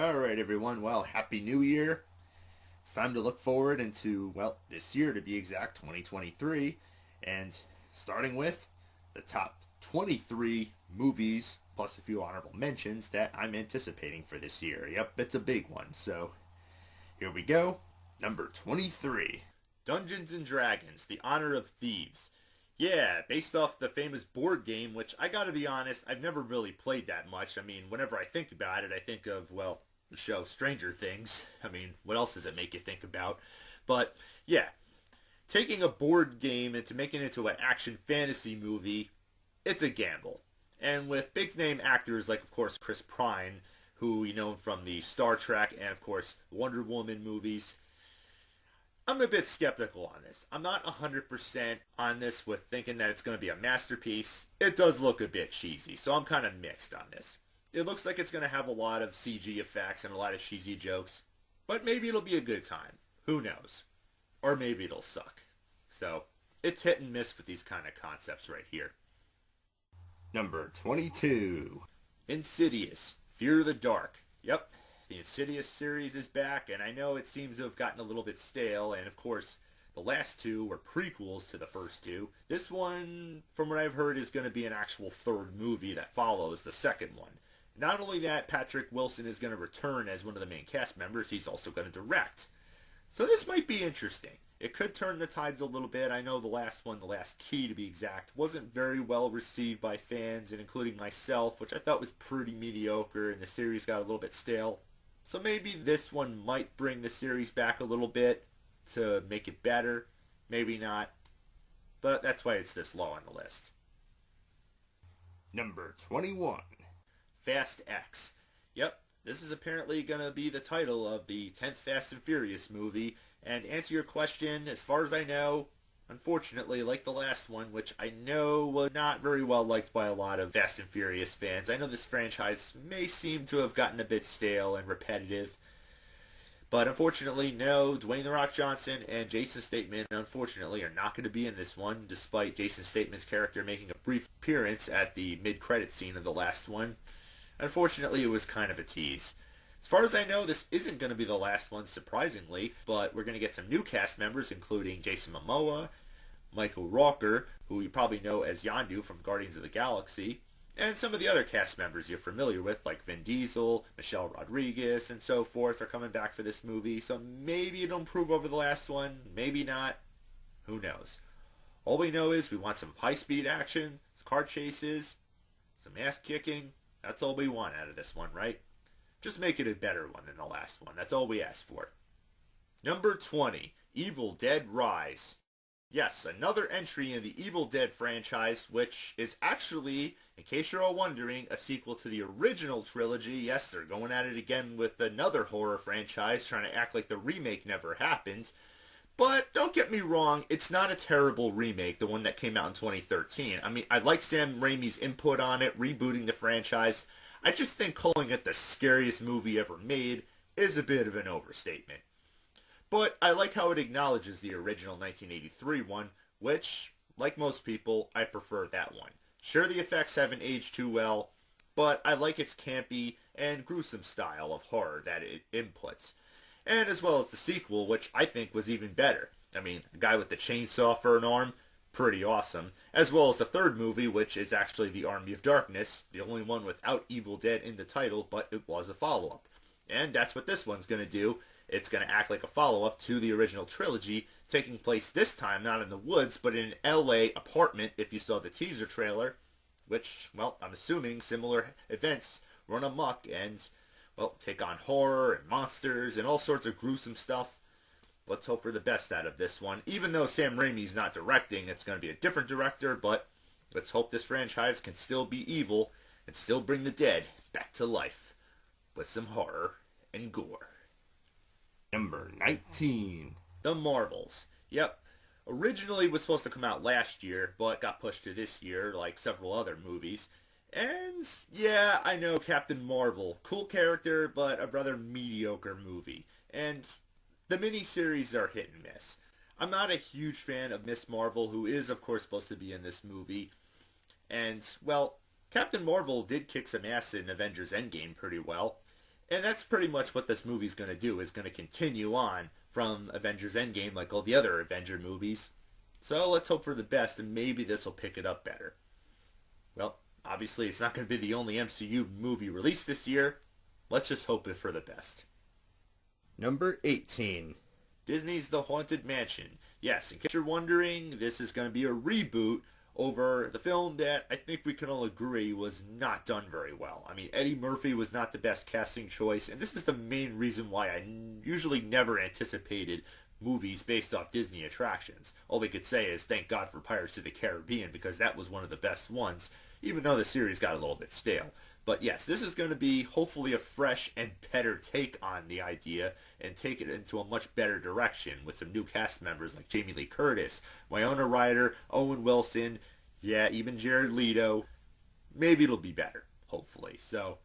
Alright, everyone. Well, Happy New Year. It's time to look forward into, well, this year to be exact, 2023. And starting with the top 23 movies, plus a few honorable mentions that I'm anticipating for this year. Yep, it's a big one. So here we go. Number 23, Dungeons and Dragons: The Honor of Thieves. Yeah, based off the famous board game, which I gotta be honest, I've never really played that much. I mean, whenever I think about it, I think of, well, the show Stranger Things. I mean, what else does it make you think about? But yeah, taking a board game and to making it into an action fantasy movie, it's a gamble. And with big name actors like, of course, Chris Pine, who you know from the Star Trek and, of course, Wonder Woman movies, I'm a bit skeptical on this. I'm not 100% on this with thinking that it's going to be a masterpiece. It does look a bit cheesy, so I'm kind of mixed on this. It looks like it's going to have a lot of CG effects and a lot of cheesy jokes, but maybe it'll be a good time. Who knows? Or maybe it'll suck. So, it's hit and miss with these kind of concepts right here. Number 22, Insidious: Fear the Dark. Yep, the Insidious series is back, and I know it seems to have gotten a little bit stale, and of course, the last two were prequels to the first two. This one, from what I've heard, is going to be an actual third movie that follows the second one. Not only that, Patrick Wilson is going to return as one of the main cast members, he's also going to direct. So this might be interesting. It could turn the tides a little bit. I know the last one, The Last Key to be exact, wasn't very well received by fans, and including myself, which I thought was pretty mediocre, and the series got a little bit stale. So maybe this one might bring the series back a little bit to make it better. Maybe not. But that's why it's this low on the list. Number 21, Fast X. Yep, this is apparently going to be the title of the 10th Fast and Furious movie. And to answer your question, as far as I know, unfortunately, like the last one, which I know was not very well liked by a lot of Fast and Furious fans, I know this franchise may seem to have gotten a bit stale and repetitive. But unfortunately, no, Dwayne The Rock Johnson and Jason Statham, unfortunately, are not going to be in this one, despite Jason Statham's character making a brief appearance at the mid-credit scene of the last one. Unfortunately, it was kind of a tease. As far as I know, this isn't going to be the last one, surprisingly, but we're going to get some new cast members, including Jason Momoa, Michael Rooker, who you probably know as Yondu from Guardians of the Galaxy, and some of the other cast members you're familiar with, like Vin Diesel, Michelle Rodriguez, and so forth, are coming back for this movie, so maybe it'll improve over the last one, maybe not, who knows. All we know is we want some high-speed action, car chases, some ass-kicking. That's all we want out of this one, right? Just make it a better one than the last one. That's all we ask for. Number 20, Evil Dead Rise. Yes, another entry in the Evil Dead franchise, which is actually, in case you're all wondering, a sequel to the original trilogy. Yes, they're going at it again with another horror franchise, trying to act like the remake never happened. But don't get me wrong, it's not a terrible remake, the one that came out in 2013. I mean, I like Sam Raimi's input on it, rebooting the franchise. I just think calling it the scariest movie ever made is a bit of an overstatement. But I like how it acknowledges the original 1983 one, which, like most people, I prefer that one. Sure, the effects haven't aged too well, but I like its campy and gruesome style of horror that it inputs. And as well as the sequel, which I think was even better. I mean, a guy with the chainsaw for an arm, pretty awesome. As well as the third movie, which is actually The Army of Darkness, the only one without Evil Dead in the title, but it was a follow-up. And that's what this one's going to do. It's going to act like a follow-up to the original trilogy, taking place this time not in the woods, but in an LA apartment, if you saw the teaser trailer, which, well, I'm assuming similar events run amok and, well, take on horror and monsters and all sorts of gruesome stuff. Let's hope for the best out of this one. Even though Sam Raimi's not directing, it's going to be a different director, but let's hope this franchise can still be evil and still bring the dead back to life with some horror and gore. Number 19, The Marvels. Yep, originally was supposed to come out last year, but got pushed to this year like several other movies. And yeah, I know Captain Marvel, cool character, but a rather mediocre movie. And the miniseries are hit and miss. I'm not a huge fan of Miss Marvel, who is, of course, supposed to be in this movie. And, well, Captain Marvel did kick some ass in Avengers Endgame pretty well. And that's pretty much what this movie's going to do, is going to continue on from Avengers Endgame like all the other Avenger movies. So let's hope for the best, and maybe this will pick it up better. Well, obviously it's not going to be the only MCU movie released this year. Let's just hope for the best. Number 18. Disney's The Haunted Mansion. Yes, in case you're wondering, this is going to be a reboot over the film that I think we can all agree was not done very well. I mean, Eddie Murphy was not the best casting choice, and this is the main reason why I usually never anticipated movies based off Disney attractions. All we could say is thank God for Pirates of the Caribbean, because that was one of the best ones, even though the series got a little bit stale. But yes, this is going to be hopefully a fresh and better take on the idea and take it into a much better direction with some new cast members like Jamie Lee Curtis, Winona Ryder, Owen Wilson, yeah, even Jared Leto. Maybe it'll be better, hopefully. So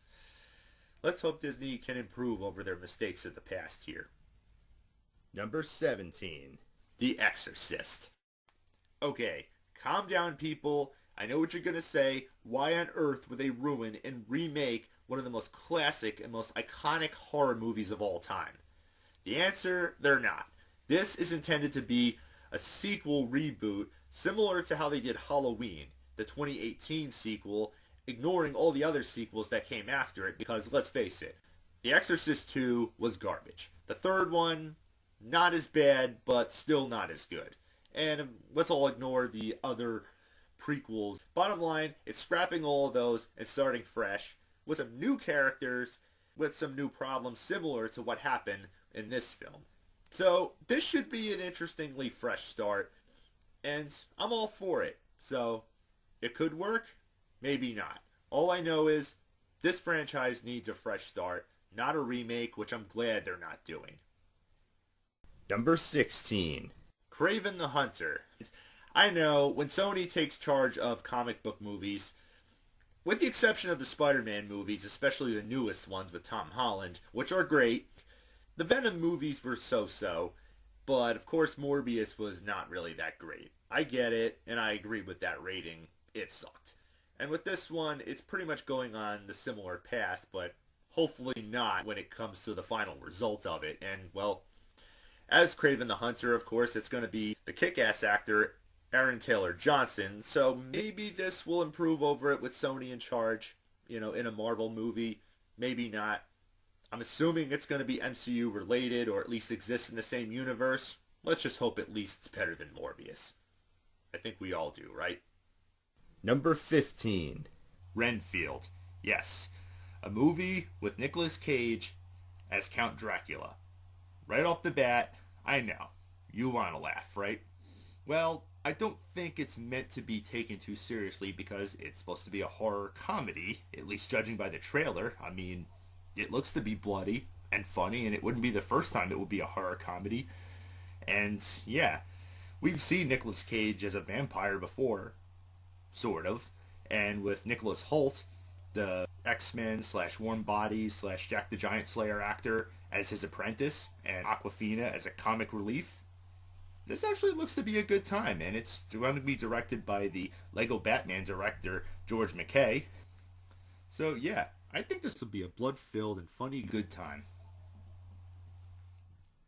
let's hope Disney can improve over their mistakes of the past here. Number 17. The Exorcist. Okay, calm down, people. I know what you're going to say. Why on earth would they ruin and remake one of the most classic and most iconic horror movies of all time? The answer, they're not. This is intended to be a sequel reboot similar to how they did Halloween, the 2018 sequel, ignoring all the other sequels that came after it because, let's face it, The Exorcist 2 was garbage. The third one, not as bad, but still not as good. And let's all ignore the other prequels. Bottom line, it's scrapping all of those and starting fresh with some new characters, with some new problems similar to what happened in this film. So this should be an interestingly fresh start, and I'm all for it. So it could work, maybe not. All I know is this franchise needs a fresh start, not a remake, which I'm glad they're not doing. Number 16. Kraven the Hunter. I know, when Sony takes charge of comic book movies, with the exception of the Spider-Man movies, especially the newest ones with Tom Holland, which are great, the Venom movies were so-so, but of course Morbius was not really that great. I get it, and I agree with that rating. It sucked. And with this one, it's pretty much going on the similar path, but hopefully not when it comes to the final result of it. And, well, as Kraven the Hunter, of course, it's going to be the kick-ass actor Aaron Taylor Johnson, so maybe this will improve over it with Sony in charge, in a Marvel movie. Maybe not. I'm assuming it's going to be MCU related, or at least exist in the same universe. Let's just hope at least it's better than Morbius. I think we all do, right? Number 15. Renfield. Yes. A movie with Nicolas Cage as Count Dracula. Right off the bat, I know. You want to laugh, right? Well, I don't think it's meant to be taken too seriously because it's supposed to be a horror comedy, at least judging by the trailer. I mean, it looks to be bloody and funny, and it wouldn't be the first time it would be a horror comedy. And, yeah, we've seen Nicolas Cage as a vampire before, sort of. And with Nicholas Hoult, the X-Men / Warm Bodies / Jack the Giant Slayer actor, as his apprentice, and Awkwafina as a comic relief, this actually looks to be a good time, and it's going to be directed by the Lego Batman director, George McKay. So yeah, I think this will be a blood-filled and funny good time.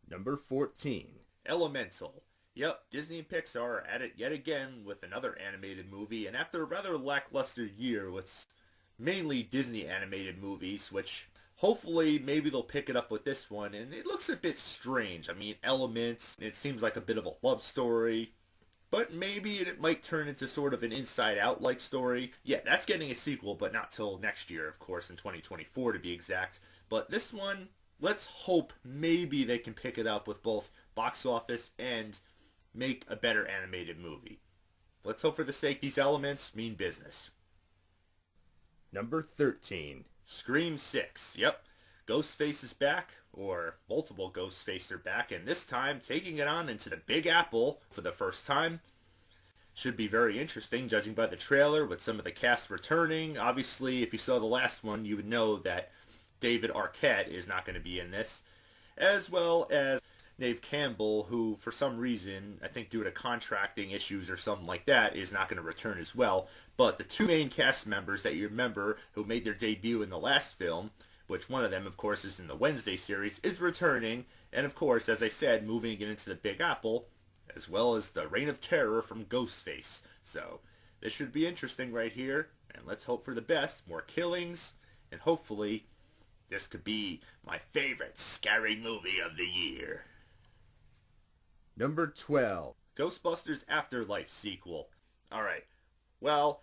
Number 14. Elemental. Yep, Disney and Pixar are at it yet again with another animated movie, and after a rather lackluster year with mainly Disney animated movies, which hopefully maybe they'll pick it up with this one, and it looks a bit strange. I mean, elements, it seems like a bit of a love story, but maybe it might turn into sort of an Inside Out-like story. Yeah, that's getting a sequel, but not till next year, of course, in 2024 to be exact. But this one, let's hope maybe they can pick it up with both box office and make a better animated movie. Let's hope for the sake these elements mean business. Number 13. Scream 6. Yep. Ghostface is back, or multiple Ghostface are back, and this time taking it on into the Big Apple for the first time. Should be very interesting, judging by the trailer, with some of the cast returning. Obviously, if you saw the last one, you would know that David Arquette is not going to be in this, as well as Neve Campbell, who for some reason, I think due to contracting issues or something like that, is not going to return as well. But the two main cast members that you remember who made their debut in the last film, which one of them, of course, is in the Wednesday series, is returning. And, of course, as I said, moving into the Big Apple, as well as the Reign of Terror from Ghostface. So, this should be interesting right here. And let's hope for the best. More killings. And hopefully, this could be my favorite scary movie of the year. Number 12. Ghostbusters Afterlife sequel. Alright, well,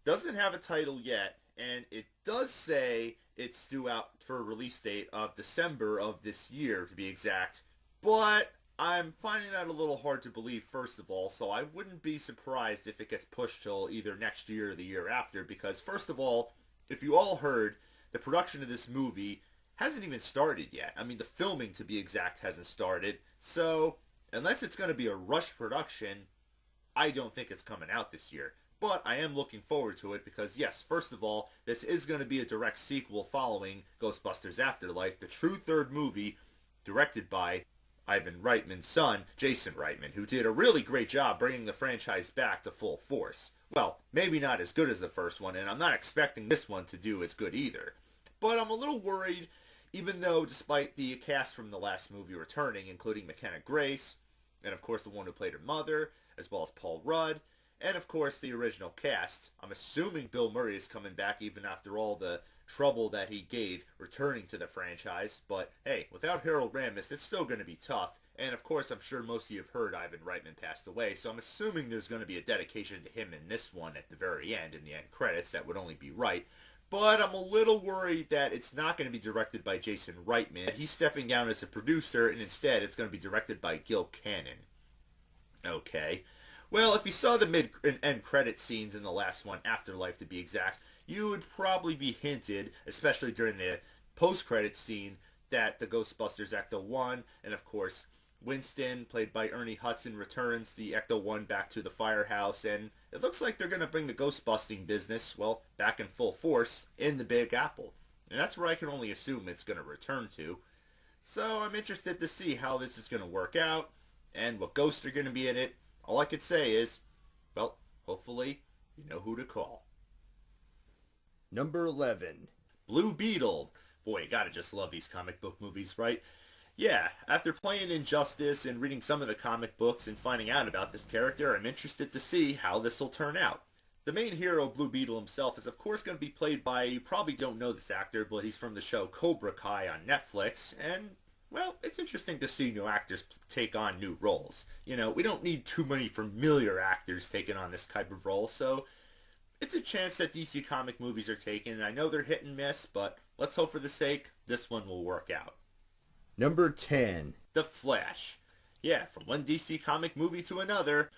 doesn't have a title yet, and it does say it's due out for a release date of December of this year, to be exact, but I'm finding that a little hard to believe, first of all, so I wouldn't be surprised if it gets pushed till either next year or the year after, because, first of all, if you all heard, the production of this movie hasn't even started yet. I mean, the filming, to be exact, hasn't started, so unless it's going to be a rush production, I don't think it's coming out this year. But I am looking forward to it because, yes, first of all, this is going to be a direct sequel following Ghostbusters Afterlife, the true third movie directed by Ivan Reitman's son, Jason Reitman, who did a really great job bringing the franchise back to full force. Well, maybe not as good as the first one, and I'm not expecting this one to do as good either. But I'm a little worried, even though despite the cast from the last movie returning, including McKenna Grace, and of course the one who played her mother, as well as Paul Rudd, and of course the original cast. I'm assuming Bill Murray is coming back even after all the trouble that he gave returning to the franchise. But hey, without Harold Ramis, it's still going to be tough. And of course, I'm sure most of you have heard Ivan Reitman passed away, so I'm assuming there's going to be a dedication to him in this one at the very end, in the end credits. That would only be right. But I'm a little worried that it's not going to be directed by Jason Reitman. He's stepping down as a producer, and instead it's going to be directed by Gil Cannon. Okay. Well, if you saw the mid and end credit scenes in the last one, Afterlife to be exact, you would probably be hinted, especially during the post-credit scene, that the Ghostbusters Ecto-1, and of course, Winston, played by Ernie Hudson, returns the Ecto-1 back to the firehouse, and it looks like they're going to bring the ghost-busting business, well, back in full force in the Big Apple. And that's where I can only assume it's going to return to. So I'm interested to see how this is going to work out, and what ghosts are going to be in it. All I could say is, well, hopefully, you know who to call. Number 11. Blue Beetle. Boy, you gotta just love these comic book movies, right? Yeah, after playing Injustice and reading some of the comic books and finding out about this character, I'm interested to see how this will turn out. The main hero, Blue Beetle himself, is of course going to be played by, you probably don't know this actor, but he's from the show Cobra Kai on Netflix, and, well, it's interesting to see new actors take on new roles. You know, we don't need too many familiar actors taking on this type of role, so it's a chance that DC comic movies are taking, and I know they're hit and miss, but let's hope for the sake, this one will work out. Number 10. The Flash. Yeah, from one DC comic movie to another.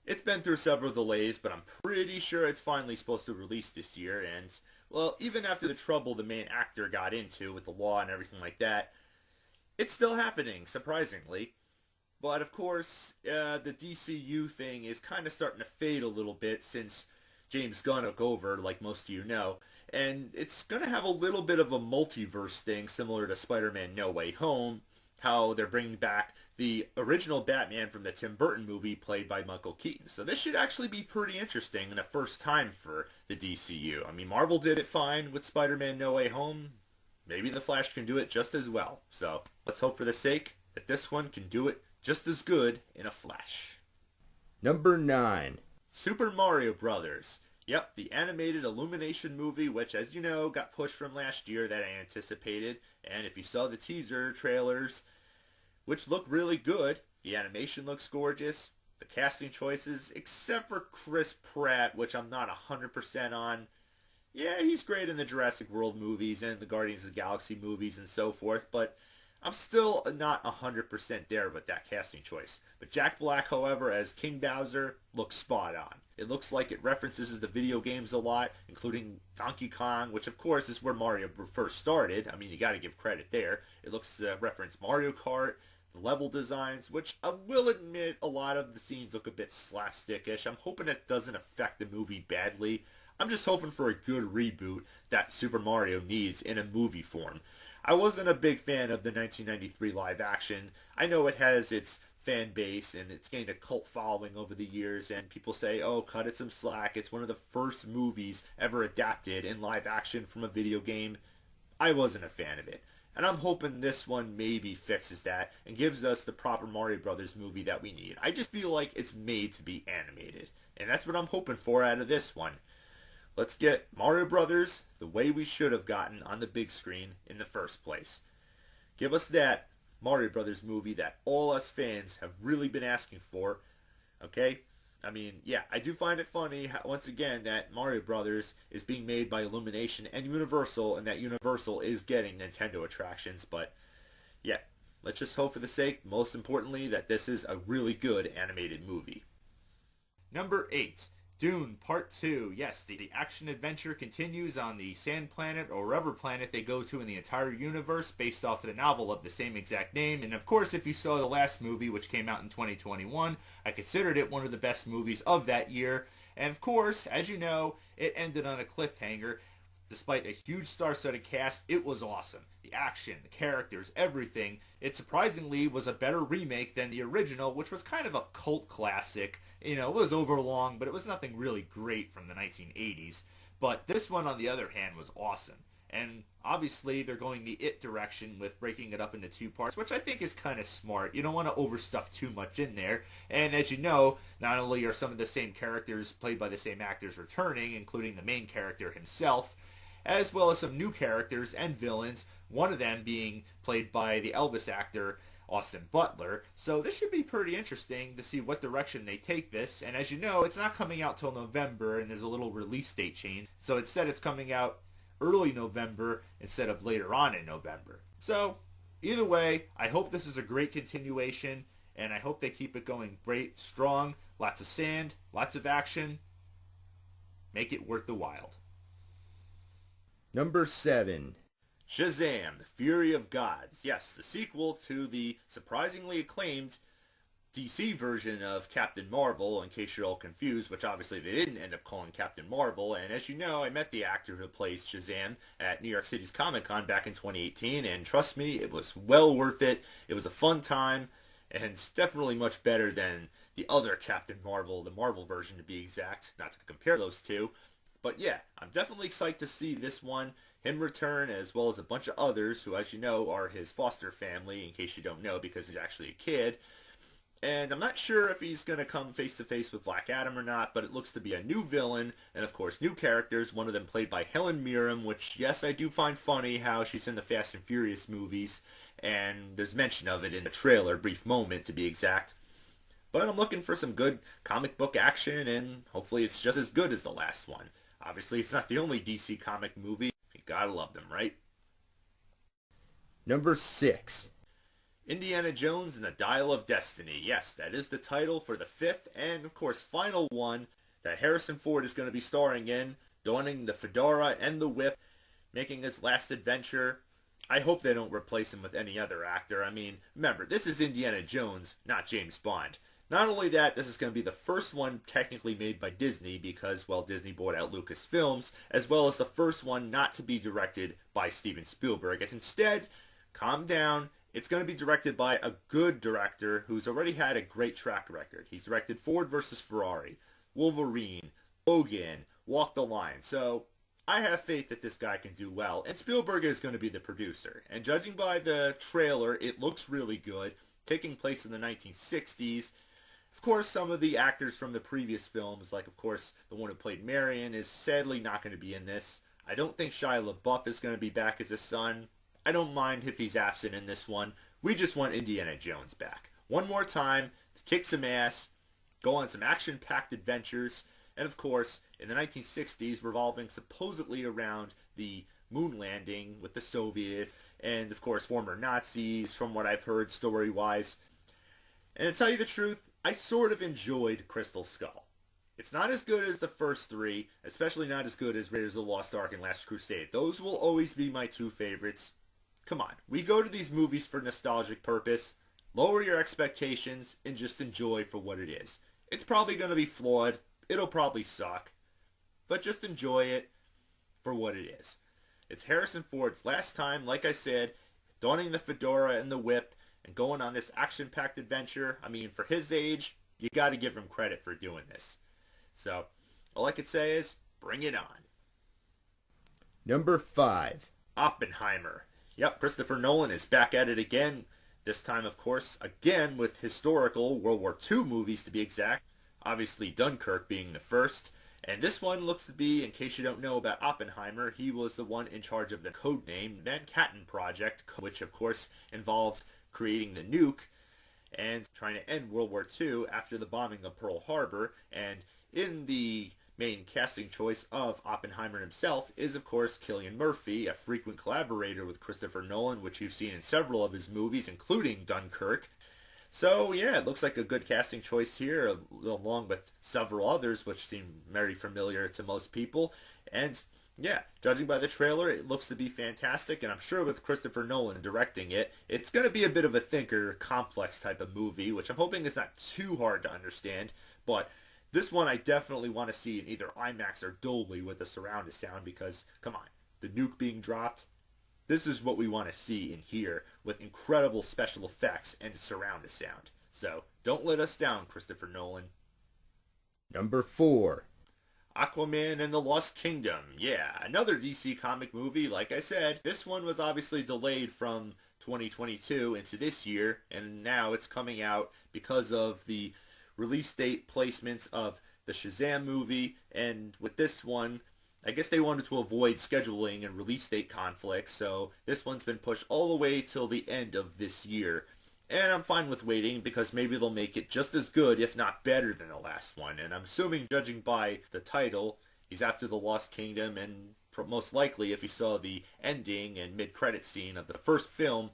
It's been through several delays, but I'm pretty sure it's finally supposed to release this year, and, well, even after the trouble the main actor got into with the law and everything like that, it's still happening, surprisingly. But, of course, the DCU thing is kind of starting to fade a little bit since James Gunn took over, like most of you know, and it's going to have a little bit of a multiverse thing similar to Spider-Man No Way Home, how they're bringing back the original Batman from the Tim Burton movie played by Michael Keaton. So this should actually be pretty interesting and a first time for the DCU. I mean, Marvel did it fine with Spider-Man No Way Home. Maybe The Flash can do it just as well. So let's hope for the sake that this one can do it just as good in a flash. Number 9. Super Mario Brothers. Yep, the animated Illumination movie, which, as you know, got pushed from last year that I anticipated. And if you saw the teaser trailers, which look really good, the animation looks gorgeous, the casting choices, except for Chris Pratt, which I'm not 100% on. Yeah, he's great in the Jurassic World movies and the Guardians of the Galaxy movies and so forth, but I'm still not 100% there with that casting choice. But Jack Black, however, as King Bowser, looks spot on. It looks like it references the video games a lot, including Donkey Kong, which of course is where Mario first started. I mean, you gotta give credit there. It looks to reference Mario Kart, the level designs, which I will admit a lot of the scenes look a bit slapstickish. I'm hoping it doesn't affect the movie badly. I'm just hoping for a good reboot that Super Mario needs in a movie form. I wasn't a big fan of the 1993 live action. I know it has its fan base and it's gained a cult following over the years, and people say, oh, cut it some slack. It's one of the first movies ever adapted in live action from a video game. I wasn't a fan of it. And I'm hoping this one maybe fixes that and gives us the proper Mario Brothers movie that we need. I just feel like it's made to be animated. And that's what I'm hoping for out of this one. Let's get Mario Brothers the way we should have gotten on the big screen in the first place. Give us that Mario Brothers movie that all us fans have really been asking for. Okay? I mean, yeah, I do find it funny, once again, that Mario Brothers is being made by Illumination and Universal, and that Universal is getting Nintendo attractions, but yeah, let's just hope for the sake, most importantly, that this is a really good animated movie. Number 8. Dune Part 2. Yes, the action-adventure continues on the Sand Planet or wherever planet they go to in the entire universe based off of the novel of the same exact name. And of course, if you saw the last movie, which came out in 2021, I considered it one of the best movies of that year. And of course, as you know, it ended on a cliffhanger. Despite a huge star-studded cast, it was awesome. The action, the characters, everything. It surprisingly was a better remake than the original, which was kind of a cult classic. You know, it was overlong, but it was nothing really great from the 1980s. But this one, on the other hand, was awesome. And obviously, they're going the It direction with breaking it up into 2 parts, which I think is kind of smart. You don't want to overstuff too much in there. And as you know, not only are some of the same characters played by the same actors returning, including the main character himself, as well as some new characters and villains, one of them being played by the Elvis actor Austin Butler. So this should be pretty interesting to see what direction they take this. And as you know, it's not coming out till November, and there's a little release date change. So instead it's coming out early November instead of later on in November. So either way, I hope this is a great continuation, and I hope they keep it going great, strong, lots of sand, lots of action. Make it worth the while. Number 7. Shazam! The Fury of Gods. Yes, the sequel to the surprisingly acclaimed DC version of Captain Marvel, in case you're all confused, which obviously they didn't end up calling Captain Marvel. And as you know, I met the actor who plays Shazam at New York City's Comic-Con back in 2018, and trust me, it was well worth it. It was a fun time, and it's definitely much better than the other Captain Marvel, the Marvel version to be exact, not to compare those two. But yeah, I'm definitely psyched to see this one, him return, as well as a bunch of others who, as you know, are his foster family, in case you don't know, because he's actually a kid. And I'm not sure if he's going to come face-to-face with Black Adam or not, but it looks to be a new villain, and of course new characters, one of them played by Helen Mirren, which, yes, I do find funny how she's in the Fast and Furious movies, and there's mention of it in the trailer, brief moment to be exact. But I'm looking for some good comic book action, and hopefully it's just as good as the last one. Obviously, it's not the only DC comic movie. You gotta love them, right? Number 6. Indiana Jones and the Dial of Destiny. Yes, that is the title for the 5th and, of course, final one that Harrison Ford is going to be starring in, donning the fedora and the whip, making his last adventure. I hope they don't replace him with any other actor. I mean, remember, this is Indiana Jones, not James Bond. Not only that, this is going to be the first one technically made by Disney because, well, Disney bought out Lucasfilms, as well as the first one not to be directed by Steven Spielberg. As instead, calm down, it's going to be directed by a good director who's already had a great track record. He's directed Ford vs. Ferrari, Wolverine, Logan, Walk the Line. So I have faith that this guy can do well. And Spielberg is going to be the producer. And judging by the trailer, it looks really good, taking place in the 1960s. Of course, some of the actors from the previous films, like, of course, the one who played Marion, is sadly not going to be in this. I don't think Shia LaBeouf is going to be back as his son. I don't mind if he's absent in this one. We just want Indiana Jones back. One more time to kick some ass, go on some action-packed adventures, and of course, in the 1960s, revolving supposedly around the moon landing with the Soviets, and of course, former Nazis, from what I've heard story-wise. And to tell you the truth, I sort of enjoyed Crystal Skull. It's not as good as the first 3, especially not as good as Raiders of the Lost Ark and Last Crusade. Those will always be my 2 favorites. Come on, we go to these movies for nostalgic purpose. Lower your expectations and just enjoy for what it is. It's probably going to be flawed. It'll probably suck. But just enjoy it for what it is. It's Harrison Ford's last time, like I said, donning the fedora and the whip and going on this action-packed adventure. I mean, for his age, you got to give him credit for doing this. So, all I could say is, bring it on. Number 5. Oppenheimer. Yep, Christopher Nolan is back at it again. This time, of course, again with historical World War II movies to be exact. Obviously, Dunkirk being the first. And this one looks to be, in case you don't know about Oppenheimer, he was the one in charge of the codename Manhattan Project, which of course involved creating the nuke and trying to end World War II after the bombing of Pearl Harbor. And in the main casting choice of Oppenheimer himself is, of course, Cillian Murphy, a frequent collaborator with Christopher Nolan, which you've seen in several of his movies, including Dunkirk. So, yeah, it looks like a good casting choice here, along with several others, which seem very familiar to most people. And, yeah, judging by the trailer, it looks to be fantastic, and I'm sure with Christopher Nolan directing it, it's going to be a bit of a thinker, complex type of movie, which I'm hoping is not too hard to understand, but this one I definitely want to see in either IMAX or Dolby with the surround sound because, come on, the nuke being dropped, this is what we want to see and hear with incredible special effects and surround sound. So, don't let us down, Christopher Nolan. Number 4. Aquaman and the Lost Kingdom. Yeah, another DC comic movie. Like I said, this one was obviously delayed from 2022 into this year, and now it's coming out because of the release date placements of the Shazam movie, and with this one, I guess they wanted to avoid scheduling and release date conflicts, so this one's been pushed all the way till the end of this year. And I'm fine with waiting because maybe they'll make it just as good, if not better than the last one. And I'm assuming, judging by the title, he's after the Lost Kingdom, and most likely, if you saw the ending and mid-credit scene of the first film,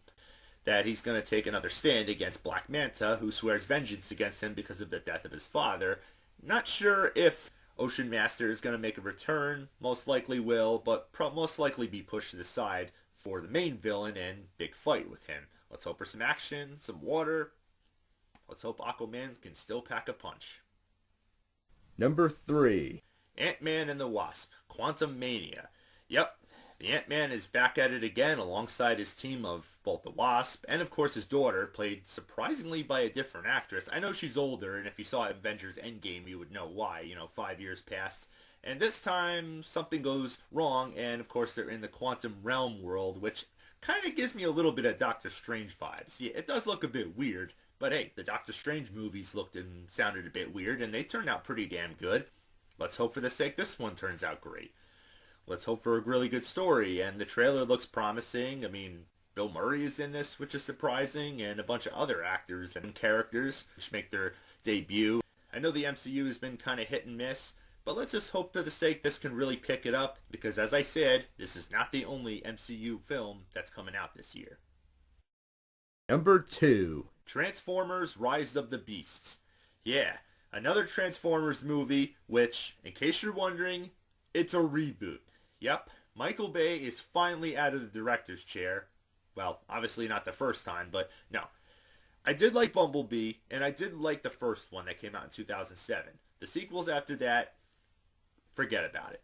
that he's going to take another stand against Black Manta, who swears vengeance against him because of the death of his father. Not sure if Ocean Master is going to make a return. Most likely will, but most likely be pushed to the side for the main villain and big fight with him. Let's hope for some action, some water. Let's hope Aquaman can still pack a punch. Number 3. Ant-Man and the Wasp, Quantumania. Yep, the Ant-Man is back at it again alongside his team of both the Wasp and of course his daughter, played surprisingly by a different actress. I know she's older, and if you saw Avengers Endgame you would know why. 5 years passed. And this time something goes wrong, and of course they're in the quantum realm world, which kind of gives me a little bit of Doctor Strange vibes. Yeah, it does look a bit weird, but hey, the Doctor Strange movies looked and sounded a bit weird, and they turned out pretty damn good. Let's hope for the sake this one turns out great. Let's hope for a really good story, and the trailer looks promising. I mean, Bill Murray is in this, which is surprising, and a bunch of other actors and characters which make their debut. I know the MCU has been kind of hit and miss, but let's just hope for the sake this can really pick it up, because as I said, this is not the only MCU film that's coming out this year. Number 2. Transformers Rise of the Beasts. Yeah, another Transformers movie, which, in case you're wondering, it's a reboot. Yep, Michael Bay is finally out of the director's chair. Well, obviously not the first time, but no. I did like Bumblebee, and I did like the first one that came out in 2007. The sequels after that, forget about it.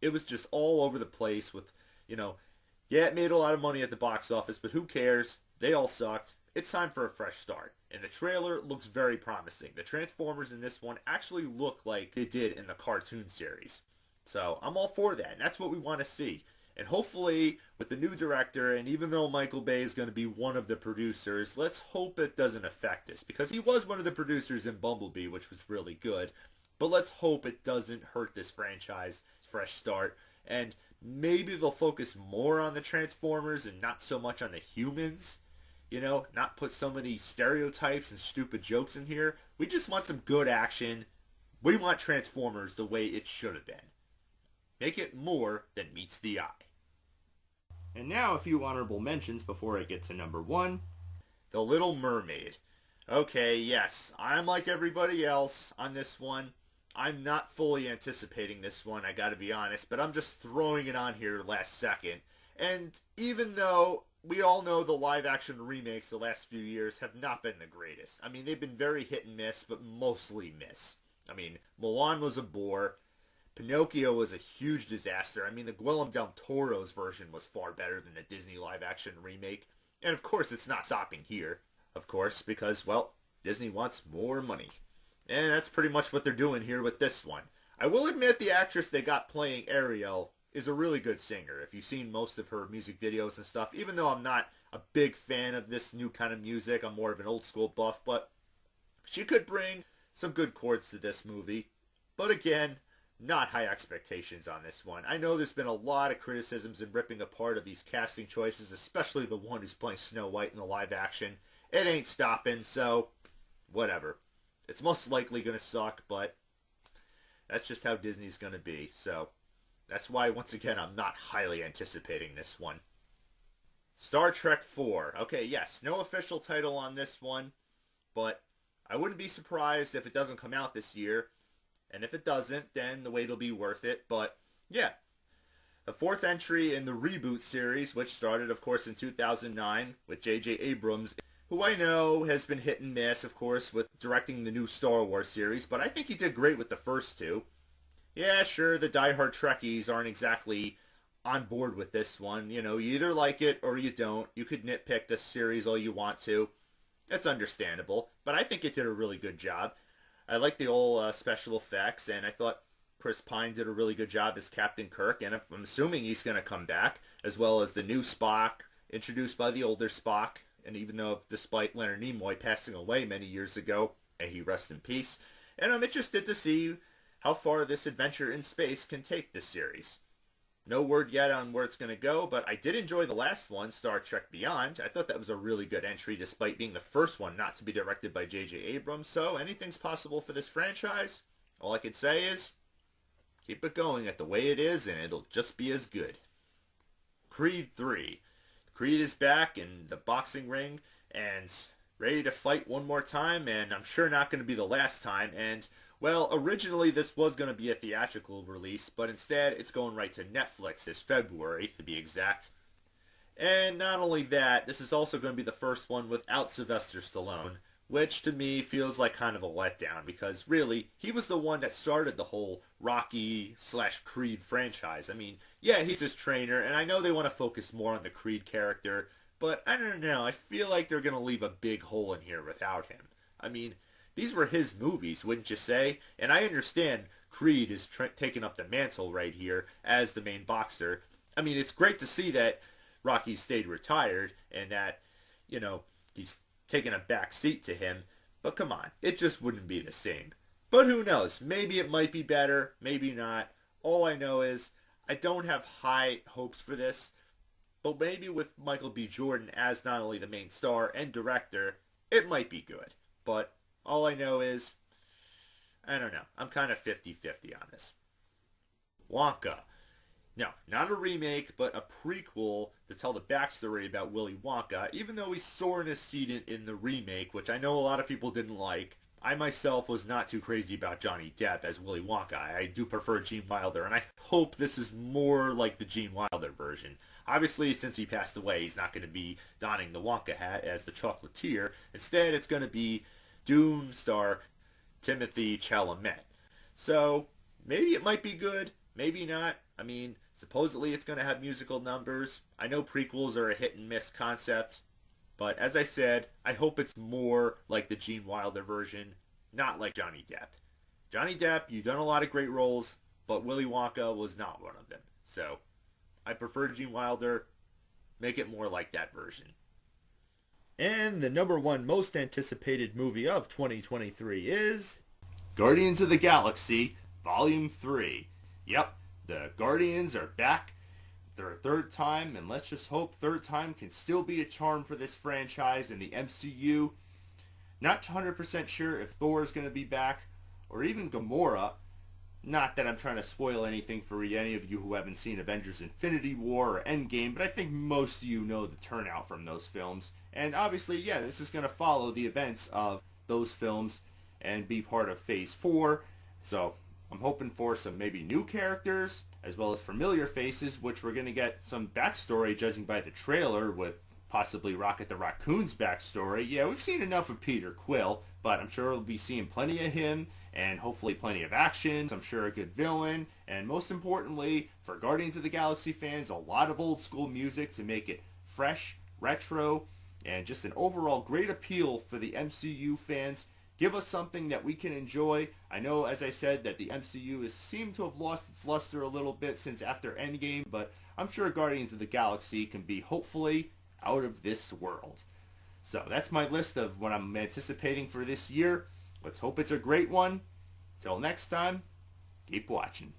It was just all over the place with, yeah, it made a lot of money at the box office, but who cares? They all sucked. It's time for a fresh start. And the trailer looks very promising. The Transformers in this one actually look like they did in the cartoon series. So I'm all for that, and that's what we want to see. And hopefully, with the new director, and even though Michael Bay is going to be one of the producers, let's hope it doesn't affect this, because he was one of the producers in Bumblebee, which was really good. But let's hope it doesn't hurt this franchise. Fresh start. And maybe they'll focus more on the Transformers and not so much on the humans. Not put so many stereotypes and stupid jokes in here. We just want some good action. We want Transformers the way it should have been. Make it more than meets the eye. And now a few honorable mentions before I get to number 1. The Little Mermaid. Okay, yes, I'm like everybody else on this one. I'm not fully anticipating this one, I gotta be honest, but I'm just throwing it on here last second. And even though we all know the live-action remakes the last few years have not been the greatest. I mean, they've been very hit and miss, but mostly miss. I mean, Mulan was a bore. Pinocchio was a huge disaster. I mean, the Guillermo del Toro's version was far better than the Disney live-action remake. And of course, it's not stopping here. Of course, because, well, Disney wants more money. And that's pretty much what they're doing here with this one. I will admit the actress they got playing Ariel is a really good singer. If you've seen most of her music videos and stuff, even though I'm not a big fan of this new kind of music, I'm more of an old school buff, but she could bring some good chords to this movie. But again, not high expectations on this one. I know there's been a lot of criticisms and ripping apart of these casting choices, especially the one who's playing Snow White in the live action. It ain't stopping, so whatever. It's most likely going to suck, but that's just how Disney's going to be. So that's why, once again, I'm not highly anticipating this one. Star Trek 4. Okay, yes, no official title on this one, but I wouldn't be surprised if it doesn't come out this year. And if it doesn't, then the wait will be worth it. But yeah, the fourth entry in the reboot series, which started, of course, in 2009 with J.J. Abrams, who I know has been hit and miss, of course, with directing the new Star Wars series, but I think he did great with the first two. Yeah, sure, the diehard Trekkies aren't exactly on board with this one. You know, you either like it or you don't. You could nitpick this series all you want to. It's understandable, but I think it did a really good job. I like the old special effects, and I thought Chris Pine did a really good job as Captain Kirk, and I'm assuming he's going to come back, as well as the new Spock, introduced by the older Spock. And even though, despite Leonard Nimoy passing away many years ago, and he rest in peace, and I'm interested to see how far this adventure in space can take this series. No word yet on where it's going to go, but I did enjoy the last one, Star Trek Beyond. I thought that was a really good entry, despite being the first one not to be directed by J.J. Abrams, so anything's possible for this franchise. All I can say is, keep it going at the way it is, and it'll just be as good. Creed 3. Creed is back in the boxing ring and ready to fight one more time, and I'm sure not going to be the last time. And, well, originally this was going to be a theatrical release, but instead it's going right to Netflix this February, to be exact. And not only that, this is also going to be the first one without Sylvester Stallone, which to me feels like kind of a letdown, because really, he was the one that started the whole Rocky/Creed franchise. I mean, yeah, he's his trainer, and I know they want to focus more on the Creed character, but I don't know, I feel like they're going to leave a big hole in here without him. I mean, these were his movies, wouldn't you say? And I understand Creed is taking up the mantle right here as the main boxer. I mean, it's great to see that Rocky stayed retired and that, you know, he's taking a back seat to him, but come on, it just wouldn't be the same. But who knows, maybe it might be better, maybe not. All I know is, I don't have high hopes for this, but maybe with Michael B. Jordan as not only the main star and director, it might be good. But all I know is, I don't know, I'm kind of 50-50 on this. Wonka. No, not a remake, but a prequel to tell the backstory about Willy Wonka, even though he's sore in his seat in the remake, which I know a lot of people didn't like. I myself was not too crazy about Johnny Depp as Willy Wonka. I do prefer Gene Wilder, and I hope this is more like the Gene Wilder version. Obviously, since he passed away, he's not going to be donning the Wonka hat as the chocolatier. Instead, it's going to be Dune star Timothée Chalamet. So, maybe it might be good, maybe not. I mean, supposedly it's going to have musical numbers. I know prequels are a hit and miss concept, but as I said, I hope it's more like the Gene Wilder version, not like Johnny Depp. Johnny Depp, you've done a lot of great roles, but Willy Wonka was not one of them. So, I prefer Gene Wilder. Make it more like that version. And the number one most anticipated movie of 2023 is Guardians of the Galaxy Volume 3. Yep, the Guardians are back. They're a third time, and let's just hope third time can still be a charm for this franchise in the MCU. Not 100% sure if Thor is going to be back, or even Gamora. Not that I'm trying to spoil anything for any of you who haven't seen Avengers Infinity War or Endgame, but I think most of you know the turnout from those films. And obviously, yeah, this is going to follow the events of those films and be part of Phase 4. So I'm hoping for some maybe new characters, as well as familiar faces, which we're going to get some backstory judging by the trailer with possibly Rocket the Raccoon's backstory. Yeah, we've seen enough of Peter Quill, but I'm sure we'll be seeing plenty of him, and hopefully plenty of action. I'm sure a good villain, and most importantly, for Guardians of the Galaxy fans, a lot of old school music to make it fresh, retro, and just an overall great appeal for the MCU fans Give us something that we can enjoy. I know, as I said, that the MCU has seemed to have lost its luster a little bit since after Endgame, but I'm sure Guardians of the Galaxy can be hopefully out of this world. So that's my list of what I'm anticipating for this year. Let's hope it's a great one. Till next time, keep watching.